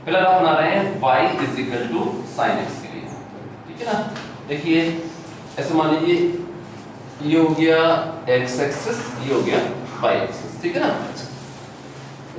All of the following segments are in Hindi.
पहला ग्राफ बना रहे हैं y is equal to sine x के लिए, ठीक है ना। देखिए ऐसे मान लीजिए ये हो गया x एक्सिस, ये हो गया y एक्सिस, ठीक है ना।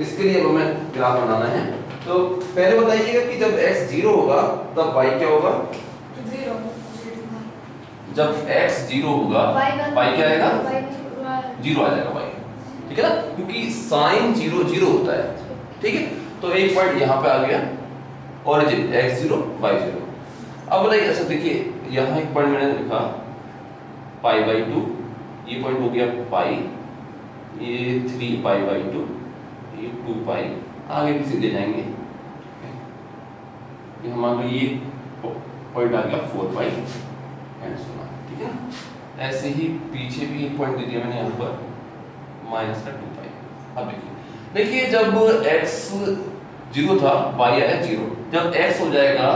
इसके लिए हमें ग्राफ बनाना है। तो पहले बताइएगा कि जब x 0 होगा तब y क्या होगा? 0। जब x 0 होगा y क्या आएगा? 0 आ जाएगा y, ठीक है ना, क्योंकि साइन 0 0 होता है, ठीक है। तो एक पॉइंट यहाँ पे आ गया ओरिजिन x0 y0। अब बताइए, अच्छा देखिए यहाँ एक पॉइंट मैंने लिखा π/2, ये पॉइंट हो गया पाई, ये 3π/2, ये 2π, आगे भी सीधे जाएंगे, ये हमारा ये पॉइंट आ गया 4π एंड सो ऑन, ठीक है ना। ऐसे ही पीछे भी एक पॉइंट दे दिया मैंने यहाँ पर -2π। अब देखिए जब x 0 था y आया 0, जब x हो जाएगा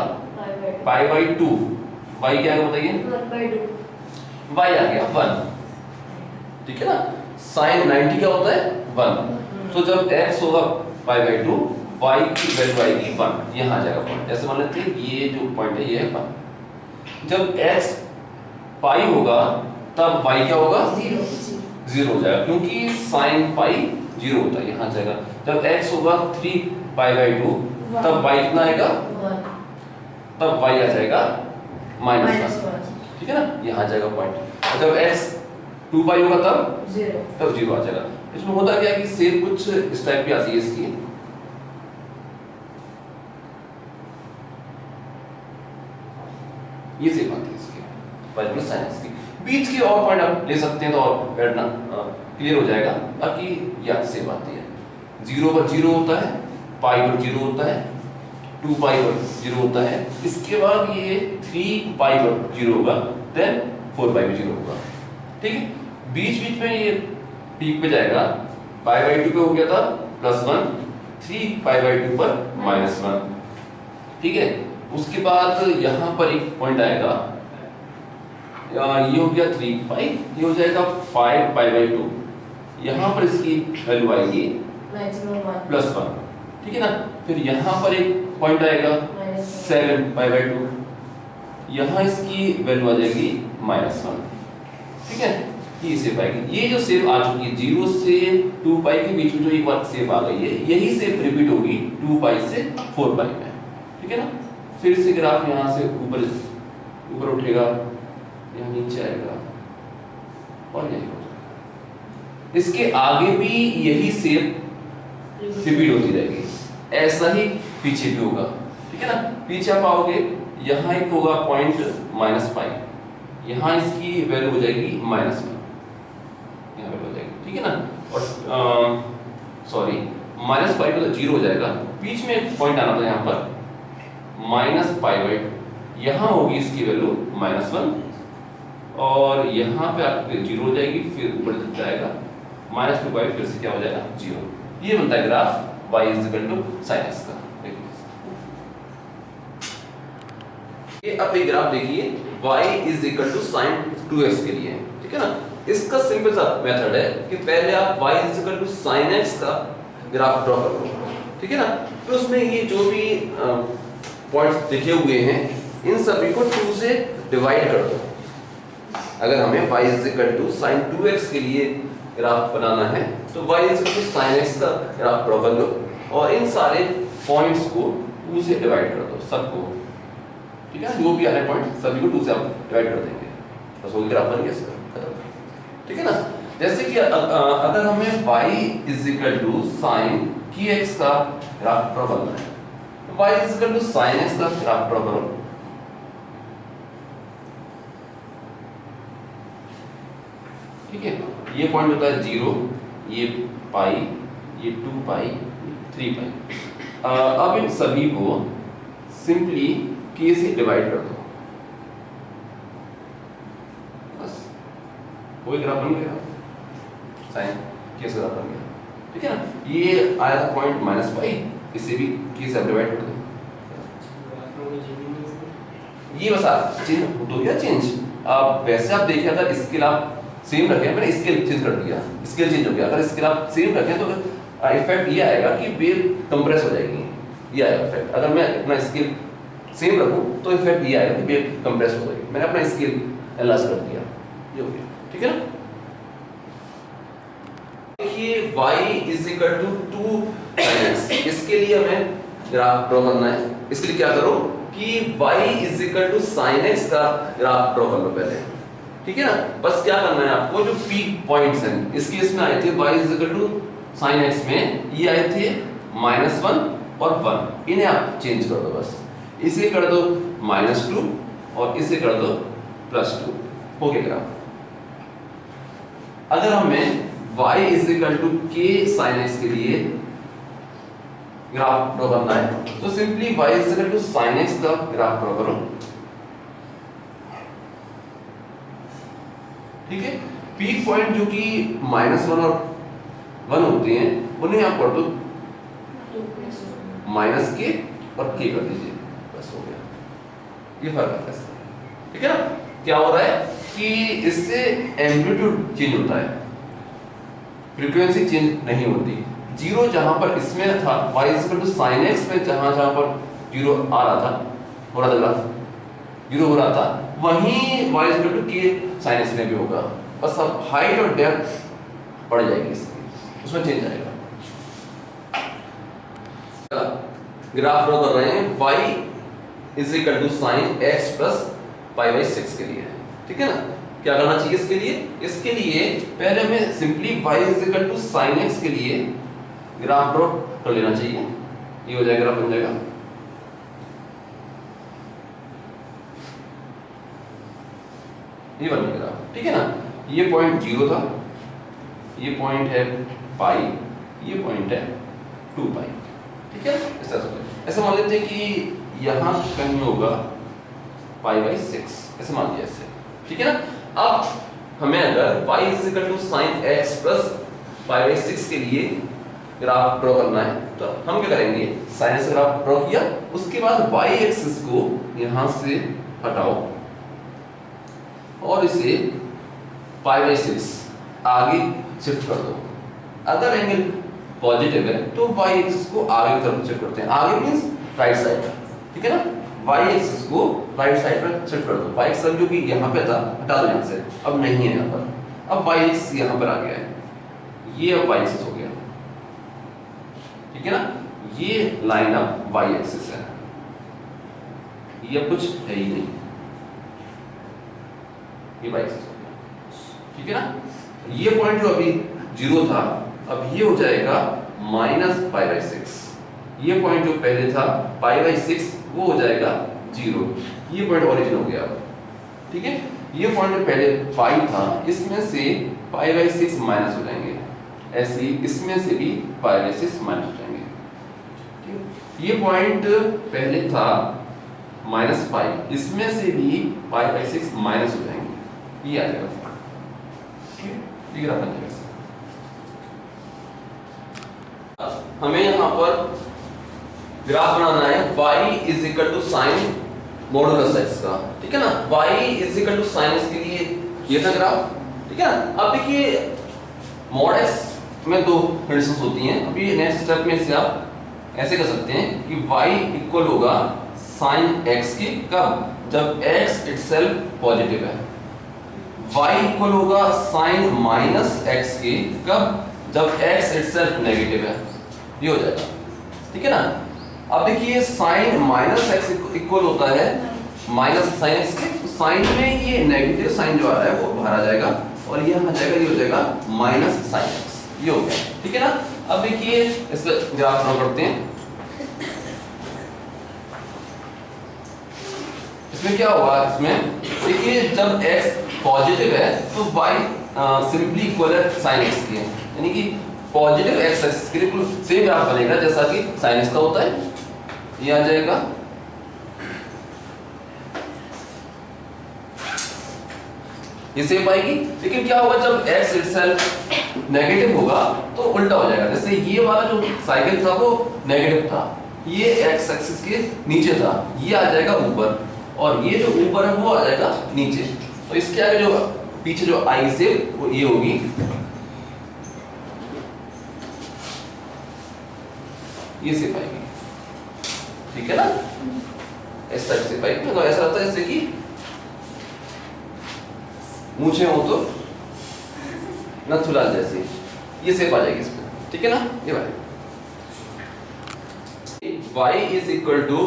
π/2, y क्या आएगा बताइए? 1/2। y आ गया 1, ठीक है ना। sin 90 क्या होता है? 1। तो जब x होगा π/2, y की वैल्यू आएगी 1, यहाँ आ जाएगा पॉइंट। ऐसे मान लेते हैं ये जो पॉइंट है ये है 1। जब x पाई होगा तब y क्या होगा? 0 हो जाएगा, क्योंकि sin पाई 0 होता है, यहाँ आ जाएगा। जब x होगा 3π/2 तब y कितना आएगा? 1। तब y आ जाएगा -1, -1। ठीक है ना, यहाँ आ जाएगा पॉइंट। और जब x 2π होगा तब 0 आ जाएगा। इसमें होता क्या है कि सेम कुछ इस टाइप की आती है इसकी, ये सेम आती है इसकी y sin x की। बीच की और पॉइंट आप ले सकते हैं तो और बैठना क्लियर हो जाएगा। बाकी ये सेम आती है, 0 पर 0 होता है, पाई पर 0 होता है, 2π पर 0 होता है, इसके बाद ये 3π पर 0 होगा, देन 4π पर 0 होगा, ठीक है। बीच में ये पीक पे जाएगा, π/2 पे हो गया था +1, 3π/2 पर -1, ठीक है। उसके बाद यहाँ पर एक पॉइंट आएगा, ये हो गया 3π, ये हो जाएगा 5π/2, यहाँ पर इसकी वैल्यू आएगी +1, ठीक है ना। फिर यहाँ पर एक पॉइंट आएगा 7π/2, यहाँ इसकी वैल्यू आ जाएगी -1, ठीक है। ये शेप आएगी, ये जो शेप आ चुकी है 0 से 2π के बीच में जो एक बार शेप आ गई है, यही शेप रिपीट होगी 2π से 4π में, ठीक है ना। फिर से ग्राफ यहाँ से ऊपर उठेगा, यहाँ नीचे आएगा और यही हो जाएगा। इसके आगे भी यही शेप रिपीट होती रहेगी, ऐसा ही पीछे भी होगा, ठीक है ना। पीछे आप आओगे, यहाँ एक होगा पॉइंट -π, यहाँ इसकी वैल्यू हो जाएगी -1, यहाँ वैल्यू हो जाएगी, ठीक है ना। और सॉरी -π तो 0 हो जाएगा, बीच में एक पॉइंट आना था यहाँ पर -π/2, यहाँ होगी इसकी वैल्यू -1 और यहाँ पे आपकी 0 हो जाएगी, फिर ऊपर जाएगा -2π, फिर से क्या हो जाएगा 0। ये बनता है ग्राफ y = sin x का। ये अब एक ग्राफ देखिए y = sin 2x के लिए, ठीक है ना। इसका सिंपल सा मेथड है कि पहले आप y = sin x का ग्राफ ड्रॉ करो, ठीक है ना। फिर उसमें ये जो भी पॉइंट्स लिखे हुए हैं इन सभी को 2 से डिवाइड कर दो। अगर हमें y = sin 2x के लिए ग्राफ बनाना है तो y = sin x का ग्राफ ड्रॉ कर लो और इन सारे पॉइंट्स को 2 से डिवाइड कर दो, सबको, ठीक है। जो भी आ रहे पॉइंट सभी को 2 से आप डिवाइड कर देंगे, बस वो ग्राफ बन गया इसका, खत्म, ठीक है ना। जैसे कि अगर हमें y = sin kx का ग्राफ ड्रॉ करना है, y = sin x का ग्राफ ड्रॉ करो, ठीक है। ये पॉइंट होता है 0, ये पाई, ये 2π, 3π। अब इन सभी को सिंपली k से डिवाइड कर दो, बस वही ग्राफ बन गया, साइन k से ग्राफ बन गया, ठीक है ना। ये आया था पॉइंट -π, इसे भी k से डिवाइड कर दो, ये बस चेंज हो गया चेंज। अब वैसे आप देखा था स्केल आप सेम रखें, मैंने स्केल चेंज कर दिया, स्केल चेंज हो गया। अगर स्केल आप सेम रखें तो इफेक्ट ये आएगा कि वेव कंप्रेस हो जाएगी, ये आएगा इफेक्ट। अगर मैं अपना स्केल सेम रखूं तो इफेक्ट ये आएगा कि वेव कंप्रेस हो गई। मैंने अपना स्केल एनालाइज कर दिया, ये हो गया, ठीक है ना। देखिए y is equal to 2 sin x, इसके लिए हमें ग्राफ ड्रॉ करना है। इसके लिए क्या करो कि y is equal to sin x का ग्राफ ड्रॉ कर लो पहले, ठीक है ना। बस क्या करना है आपको, जो पीक पॉइंट्स हैं इस केस में आए थे y is equal to sin x में, ये आए थे -1 और 1, इन्हें आप चेंज कर दो। बस इसे कर दो -2 और इसे कर दो +2, हो गया ग्राफ। अगर हमें y is equal to k sin x के लिए ग्राफ ड्रॉ करना है तो simply y is equal to sin x का ग्राफ ड्रॉ करो, ठीक है। पीक पॉइंट जो कि -1 और 1 होते हैं उन्हें आप कर दो -k और k कर दीजिए, बस हो गया। ये फर्क है, ठीक है ना। क्या हो रहा है कि इससे एम्पलीट्यूड चेंज होता है, फ्रीक्वेंसी चेंज नहीं होती। जीरो जहां पर इसमें था y equal to sin x में, जहां पर जीरो आ रहा था, हो रहा था ग्राफ जीरो हो रहा था, वहीं y equal to k sin x में भी होगा। बस अब हाइट और डेप्थ बढ़ जाएगी इसकी, उसमें चेंज आएगा। ग्राफ ड्रॉ कर रहे हैं y is equal to sin x plus π/6 के लिए, ठीक है ना। क्या करना चाहिए इसके लिए? इसके लिए पहले हमें simply y is equal to sin x के लिए ग्राफ ड्रॉ कर लेना चाहिए। ये हो जाएगा, ग्राफ बन जाएगा, ये बन गया, ठीक है ना। ये पॉइंट 0 था, ये पॉइंट है पाई, ये पॉइंट है 2 पाई, ठीक है। इस तरह से ऐसा मान लेते हैं कि यहां कहीं होगा π/6, ऐसे मान लिया ऐसे, ठीक है ना। अब हमें अगर y is equal to sin x plus π/6 के लिए ग्राफ ड्रॉ करना है तो हम क्या करेंगे, sin x ग्राफ ड्रॉ किया, उसके बाद y एक्सिस को यहां से हटाओ और इसे π/6 आगे शिफ्ट कर दो। अगर एंगल पॉजिटिव है तो y एक्सिस को आगे की तरफ शिफ्ट करते हैं, आगे मींस राइट साइड, ठीक है ना। y एक्सिस को राइट साइड पर शिफ्ट कर दो। y एक्सिस जो कि यहां पे था हटा दो यहां से, अब नहीं है यहां पर, अब y एक्सिस यहां पर आ गया है, ये अब y एक्सिस हो गया, ठीक है ना। ये लाइन अब y एक्सिस है, ये अब कुछ है ही नहीं, ये y एक्सिस हो गया, ठीक है ना। ये पॉइंट जो अभी 0 था अब ये हो जाएगा -π/6, ये पॉइंट जो पहले था π/6 वो हो जाएगा 0, ये पॉइंट ओरिजिन हो गया, ठीक है। ये पॉइंट जो पहले पाई था इसमें से π/6 माइनस हो जाएंगे, ऐसे ही इसमें से भी π/6 माइनस हो जाएंगे, ठीक है। ये पॉइंट पहले था -π, इसमें से भी π/6 माइनस हो जाएंगे, ये आ जाएगा, ठीक है। ये ग्राफ बन जाएगा। हमें यहाँ पर ग्राफ बनाना है y is equal to sine modulus x का, ठीक है ना। y is equal to sine x के लिए ये था ग्राफ, ठीक है ना। अब देखिए मॉड x में दो कंडीशंस होती हैं। अभी नेक्स्ट स्टेप में से आप ऐसे कर सकते हैं कि y इक्वल होगा साइन x की, कब? जब x इटसेल्फ पॉजिटिव है। y इक्वल होगा साइन माइनस x की, कब? जब x इटसेल्फ नेगेटिव है, ये हो जाएगा, ठीक है ना। अब देखिए साइन माइनस एक्स इक्वल होता है माइनस साइन एक्स के, तो साइन में ये नेगेटिव साइन जो आ रहा है वो बाहर आ जाएगा और ये आ जाएगा, ये हो जाएगा माइनस साइन एक्स, ये हो गया, ठीक है ना। अब देखिए इस पे ग्राफ ड्रॉ करते हैं। इसमें क्या होगा, इसमें देखिए जब x पॉजिटिव है तो y सिंपली इक्वल है साइन एक्स के, यानी कि पॉजिटिव एक्स एक्सिस के लिए बिल्कुल सेम ग्राफ बनेगा जैसा कि साइन एक्स का होता है, ये आ जाएगा। ये सेम आएगी, लेकिन क्या होगा जब x इटसेल्फ नेगेटिव होगा तो उल्टा हो जाएगा। जैसे ये वाला जो साइकिल था वो नेगेटिव था, ये x एक्सिस के नीचे था, ये आ जाएगा ऊपर, और ये जो ऊपर है वो आ जाएगा नीचे। तो इसके आगे जो पीछे जो आई से वो ये होगी, ये से पाएगी, ठीक है ना, इस टाइप से पाइप तो ऐसा लगता है जैसे कि मूछे हो तो नथुलाल जैसे, ये शेप आ जाएगी इसमें, ठीक है ना। ये वाली y is equal to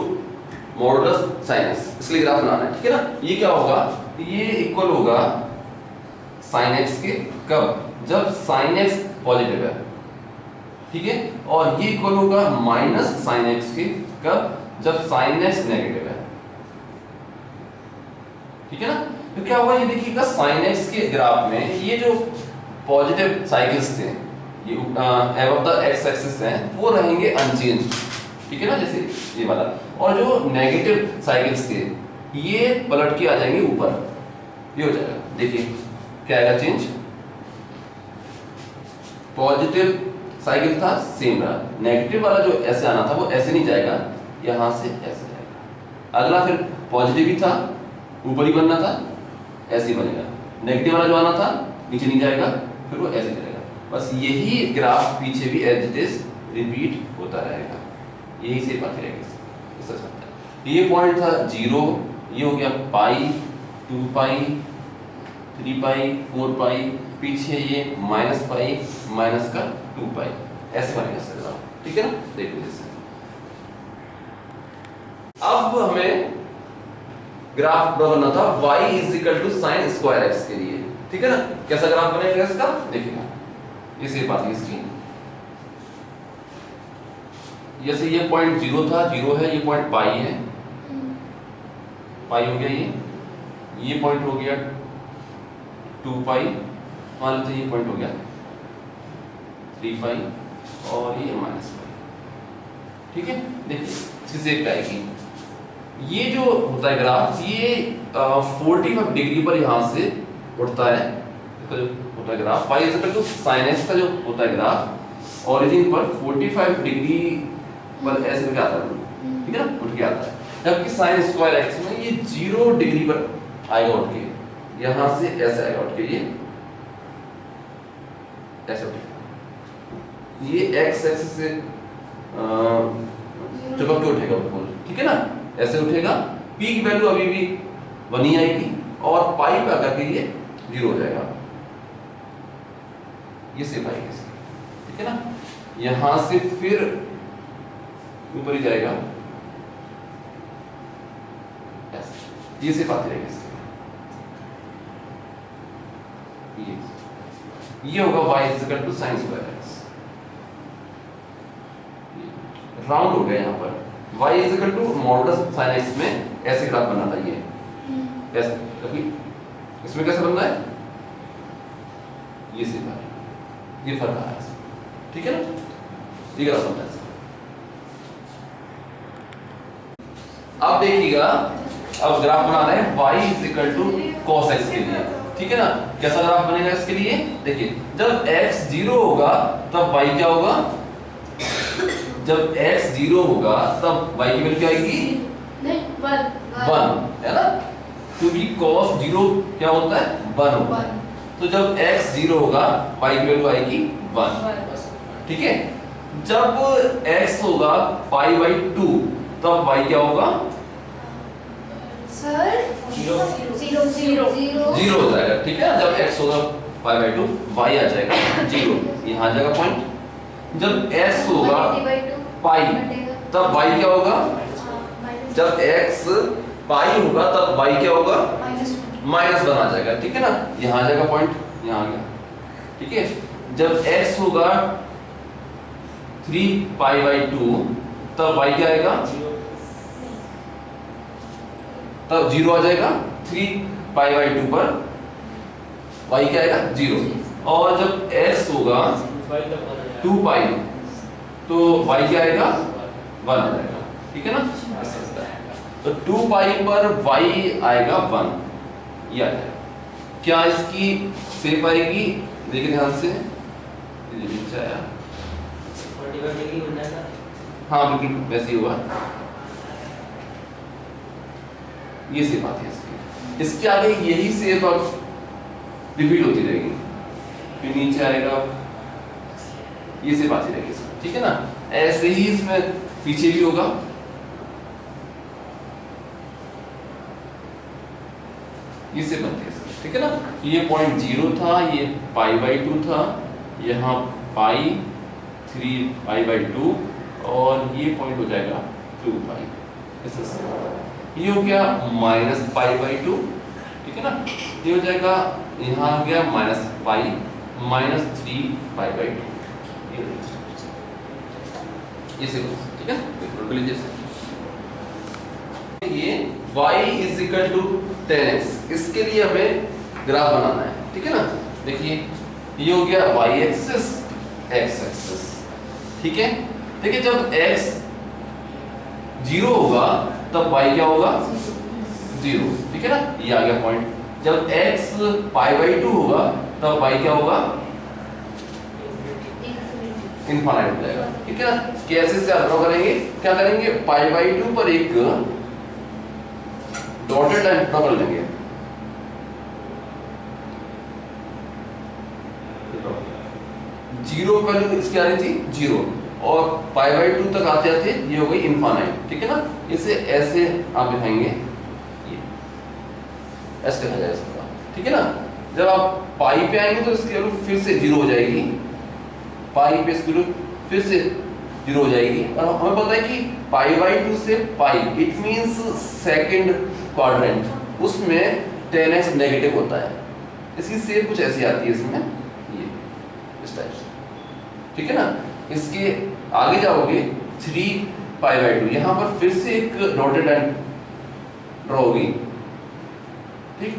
modulus sin x, इसलिए ग्राफ बनाना है, ठीक है ना। ये क्या होगा, ये इक्वल होगा sin x के, कब, जब sin x पॉजिटिव है, ठीक है, और ये इक्वल होगा माइनस sin x के, कब, जब sin x नेगेटिव है, ठीक है ना। तो क्या होगा, ये देखिएगा sin x के ग्राफ में ये जो पॉजिटिव साइकिल्स थे, ये अबव द x एक्सिस हैं, वो रहेंगे अनचेंज, ठीक है ना, जैसे ये वाला, और जो नेगेटिव साइकिल्स थे ये पलट के आ जाएंगे ऊपर, ये हो जाएगा, देखिए क्या आएगा चेंज, पॉजिटिव साइकिल था सेम रहा, नेगेटिव वाला जो ऐसे आना था वो ऐसे नहीं जाएगा, यहां से ऐसे जाएगा। अगला फिर पॉजिटिव ही था, ऊपर ही बनना था, ऐसे ही बनेगा। नेगेटिव वाला जो आना था नीचे नहीं जाएगा, फिर वो ऐसे चलेगा। बस यही ग्राफ पीछे भी एज इट इज रिपीट होता रहेगा, यही से बात रहेगी। ये पॉइंट था 0, ये हो गया पाई, 2 पाई, 3 पाई, 4 पाई, पीछे ये माइनस पाई, माइनस का 2 पाई, ऐसे बनेगा इसका ग्राफ, ठीक है ना। देखो जैसे अब हमें ग्राफ बनाना था y is equal to sine square x के लिए, ठीक है ना। कैसा ग्राफ बनेगा इसका, देखिएगा इसे बात है इसकी, जैसे ये पॉइंट 0 था, 0 है, ये पॉइंट पाई है, पाई हो गया, ये पॉइंट हो गया 2 पाई, मान लेते ये पॉइंट हो गया 3 पाई, और ये माइनस पाई, ठीक है। देखिए इसकी शेप क्या आएगी, ये जो होता है ग्राफ, ये 45 डिग्री पर यहां से उठता है, इसका जो होता है graph y is equal to sin x का जो होता है ग्राफ, ओरिजिन पर 45 डिग्री पर ऐसे करके आता है, ठीक है ना, उठ के आता है। जबकि sin स्क्वायर x में ये 0 डिग्री पर आएगा उठ के, यहां से ऐसे आएगा उठ के, ये ऐसे उठेगा, ये x एक्सिस से चिपक के उठेगा बिल्कुल, ठीक है ना, ऐसे उठेगा। p की वैल्यू अभी भी 1 ही आएगी, और पाई पे आकर के ये 0 हो जाएगा, ये शेप आएगी इसकी, ठीक है ना। यहां से फिर ऊपर ही जाएगा, ऐसे ये शेप आती रहेगी इसकी, ये होगा y is equal to sin square x, round हो गया यहाँ पर, y is equal to modulus sin x में ऐसे ग्राफ बना था ये, ऐसे, क्योंकि इसमें कैसे बन रहा है, ये सीधा, ये फर्क आया है, ठीक है ना, ये ग्राफ बनता है। अब देखिएगा, अब ग्राफ बना रहे हैं y is equal to cos x के लिए, ठीक है ना। कैसा ग्राफ बनेगा इसके लिए, देखिए जब x 0 होगा तब y क्या होगा, जब x 0 होगा तब y की वैल्यू क्या आएगी, 1 है ना, क्योंकि cos 0 क्या होता है, 1 होता है। तो जब x 0 होगा y की वैल्यू आएगी 1, ठीक है। जब x होगा पाई बाई 2 तब y क्या होगा, सर 0 हो जाएगा, ठीक है। जब x होगा पाई बाई 2 y आ जाएगा 0, यहाँ आ जाएगा पॉइंट। जब s होगा पाई तब y क्या होगा, जब x पाई होगा तब y क्या होगा, -1 आ जाएगा, ठीक है ना, यहाँ आ जाएगा पॉइंट, यहाँ आ गया, ठीक है। जब x होगा 3 पाई बाई 2 तब y क्या आएगा, तब 0 आ जाएगा, 3 पाई बाई 2 पर y क्या आएगा 0, और जब x होगा 2 पाई तो y क्या आएगा 1 आ जाएगा, ठीक है ना। तो 2 पाई पर y आएगा 1, ये आ जाएगा। क्या इसकी शेप आएगी, देखिए ध्यान से, नीचे आया, 45 डिग्री बन जाएगा, हाँ बिल्कुल वैसे ही हुआ, ये शेप आती है इसकी। इसके आगे यही शेप अब रिपीट होती रहेगी, फिर नीचे आएगा, ये शेप आती रहेगी इसमें, ठीक है ना। ऐसे ही इसमें पीछे भी होगा, इससे बनती है सर, ठीक है ना। ये पॉइंट 0 था, ये पाई बाई 2 था, यहाँ पाई 3 पाई बाई 2 और ये पॉइंट हो जाएगा 2 पाई। ये हो गया माइनस पाई बाई 2, ठीक है ना। ये हो जाएगा, यहाँ आ गया minus pi minus 3 pi by 2, ये से ठीक है। बिल्कुल लीजिए सर, ये y is equal to 10x, इसके लिए हमें ग्राफ बनाना है, ठीक है ना। देखिए ये हो गया y एक्सिस x एक्सिस, ठीक है। देखिए जब x 0 होगा तब y क्या होगा 0, ठीक है ना। ये आ गया पॉइंट। जब x पाई बाई 2 होगा तब y क्या होगा इनफाइनाइट हो जाएगा, ठीक है ना। कैसे से आप ड्रॉ करेंगे, क्या करेंगे, पाई बाई 2 पर एक डॉटेड लाइन ड्रॉ कर लेंगे। जीरो वैल्यू इसकी आ रही थी 0 और पाई बाई 2 तक आते आते ये हो गई इनफाइनाइट, ठीक है ना। इसे ऐसे आप दिखाएंगे, ये ऐसे लिखा जाएगा इसका, ठीक है ना। जब आप पाई पे आएंगे तो इसकी वैल्यू फिर से 0 हो जाएगी, पाई पे इसकी वैल्यू फिर से 0 हो जाएगी। और हमें पता है कि पाई बाई 2 से पाई इट मींस सेकंड क्वाड्रेंट, उसमें 10x नेगेटिव होता है। इसकी शेप कुछ ऐसी आती है इसमें, ये इस टाइप से, ठीक है ना। इसके आगे जाओगे 3 पाई बाई 2, यहाँ पर फिर से एक डॉटेड लाइन ड्रॉ होगी, ठीक।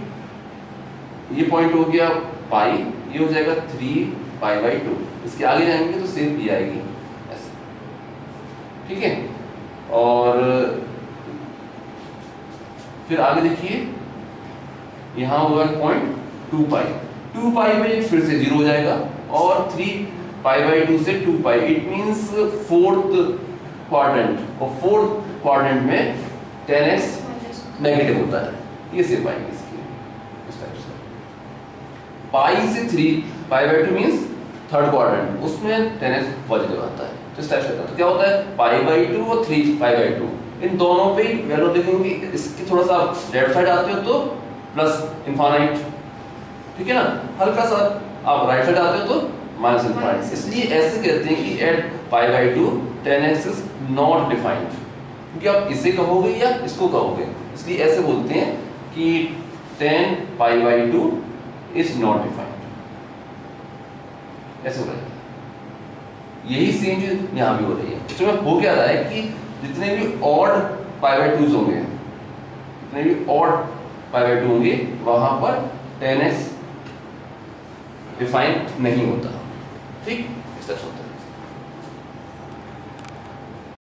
ये पॉइंट हो गया पाई, ये हो जाएगा 3 पाई बाई 2। इसके आगे जाएंगे तो शेप ये आएगी ऐसे, ठीक है। और फिर आगे देखिए, यहां होगा पॉइंट 2 पाई में फिर से 0 हो जाएगा और 3 पाई बाई 2 से 2 पाई, इट मींस फोर्थ क्वाड्रेंट, और फोर्थ क्वाड्रेंट में 10x नेगेटिव होता है। ये शेप आएगी इसकी इस टाइप से। पाई से 3 पाई बाई 2 मींस थर्ड क्वाड्रेंट, उसमें 10x पॉजिटिव आता है, तो इस टाइप से। तो क्या होता है, पाई बाई 2 और 3 पाई बाई 2, इन दोनों पे वैल्यू देखेंगे। इसकी थोड़ा सा लेफ्ट साइड आते हो तो प्लस इनफाइनाइट, ठीक है ना। हल्का सा आप राइट साइड आते हो तो माइनस इनफाइनाइट। इसलिए ऐसे कहते हैं कि at pi by 2 10x is not defined, क्योंकि आप इसे कहोगे या इसको कहोगे, इसलिए ऐसे बोलते हैं कि 10 पाई बाई 2 इज नॉट डिफाइंड, ऐसे हो रहा है। यही सेम चीज यहाँ भी हो रही है। इसमें हो क्या रहा है कि जितने भी ऑड पाई बाई 2 होंगे, जितने भी ऑड पाई बाई 2 होंगे, वहां पर 10x डिफाइन नहीं होता, ठीक। इस तरह होता है।